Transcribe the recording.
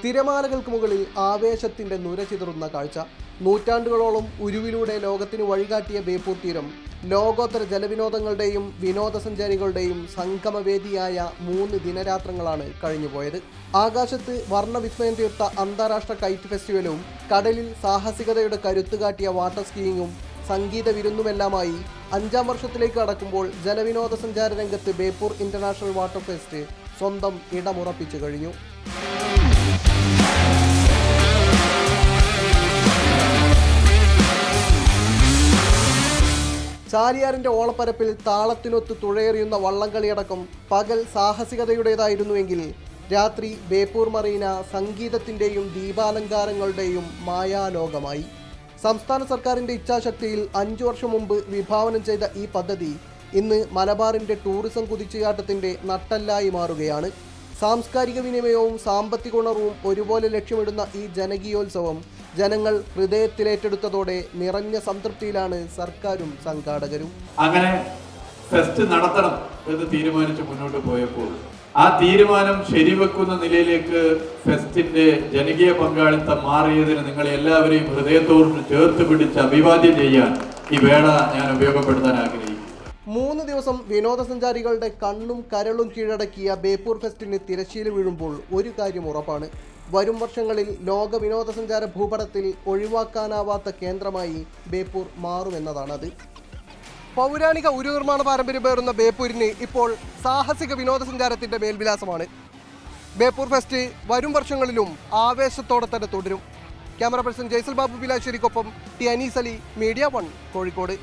തിരമാലകൾക്ക് മുകളിൽ ആവേശത്തിൻ്റെ നുര ചിതറുന്ന കാഴ്ച. നൂറ്റാണ്ടുകളോളം ഉരുവിലൂടെ ലോകത്തിന് വഴികാട്ടിയ ബേപ്പൂർ തീരം ലോകോത്തര ജലവിനോദങ്ങളുടെയും വിനോദസഞ്ചാരികളുടെയും സംഗമവേദിയായ 3 ദിനരാത്രങ്ങളാണ് കഴിഞ്ഞുപോയത്. ആകാശത്ത് വർണ്ണവിസ്മയം തീർത്ത അന്താരാഷ്ട്ര കൈറ്റ് ഫെസ്റ്റിവലും കടലിൽ സാഹസികതയുടെ കരുത്തുകാട്ടിയ വാട്ടർ സ്കീയിങ്ങും സംഗീത വിരുന്നുമെല്ലാമായി 5ാം വർഷത്തിലേക്ക് കടക്കുമ്പോൾ ജലവിനോദസഞ്ചാര രംഗത്ത് ബേപ്പൂർ ഇന്റർനാഷണൽ വാട്ടർ ഫെസ്റ്റ് സ്വന്തം ഇടമുറപ്പിച്ചു കഴിഞ്ഞു. ചാലിയാറിന്റെ ഓളപ്പരപ്പിൽ താളത്തിനൊത്ത് തുഴയെറിയുന്ന വള്ളംകളിയടക്കം പകൽ സാഹസികതയുടേതായിരുന്നുവെങ്കിൽ രാത്രി ബേപ്പൂർ മറീന സംഗീതത്തിൻ്റെയും ദീപാലങ്കാരങ്ങളുടെയും മായാലോകമായി. സംസ്ഥാന സർക്കാരിൻ്റെ ഇച്ഛാശക്തിയിൽ 5 വർഷം മുമ്പ് വിഭാവനം ചെയ്ത ഈ പദ്ധതി ഇന്ന് മലബാറിൻ്റെ ടൂറിസം കുതിച്ചുചാട്ടത്തിൻ്റെ നട്ടെല്ലായി മാറുകയാണ്. സാംസ്കാരിക വിനിമയവും സാമ്പത്തിക ഉണർവും ഒരുപോലെ ലക്ഷ്യമിടുന്ന ഈ ജനകീയോത്സവം ജനങ്ങൾ ഹൃദയത്തിലേറ്റെടുത്തതോടെ നിറഞ്ഞ സംതൃപ്തിയിലാണ് സർക്കാരും സംഘാടകരും. അങ്ങനെ ഫെസ്റ്റ് നടത്തണം എന്ന് തീരുമാനിച്ച് മുന്നോട്ട് പോയപ്പോൾ ആ തീരുമാനം ശരിവെക്കുന്ന നിലയിലേക്ക് ഫെസ്റ്റിന്റെ ജനകീയ പങ്കാളിത്തം മാറിയതിന് നിങ്ങളെ എല്ലാവരെയും ഹൃദയത്തോട് ചേർത്ത് പിടിച്ച് അഭിവാദ്യം ചെയ്യാൻ ഈ വേള ഞാൻ ഉപയോഗപ്പെടുത്താൻ ആഗ്രഹിക്കുന്നു. 3 ദിവസം വിനോദസഞ്ചാരികളുടെ കണ്ണും കരളും കീഴടക്കിയ ബേപ്പൂർ ഫെസ്റ്റിന് തിരശ്ശീല വീഴുമ്പോൾ ഒരു കാര്യം ഉറപ്പാണ്: വരും വർഷങ്ങളിൽ ലോക വിനോദസഞ്ചാര ഭൂപടത്തിൽ ഒഴിവാക്കാനാവാത്ത കേന്ദ്രമായി ബേപ്പൂർ മാറുമെന്നതാണത്. പൗരാണിക ഉരുനിർമ്മാണ പാരമ്പര്യം പേറുന്ന ബേപ്പൂരിന് ഇപ്പോൾ സാഹസിക വിനോദസഞ്ചാരത്തിൻ്റെ മേൽവിലാസമാണ്. ബേപ്പൂർ ഫെസ്റ്റ് വരും വർഷങ്ങളിലും ആവേശത്തോടെ തന്നെ തുടരും. ക്യാമറ പേഴ്സൺ ജയ്സൽ ബാബു ബിലാശ്ശേരിക്കൊപ്പം ടി അനീസ് അലി, മീഡിയ 1, കോഴിക്കോട്.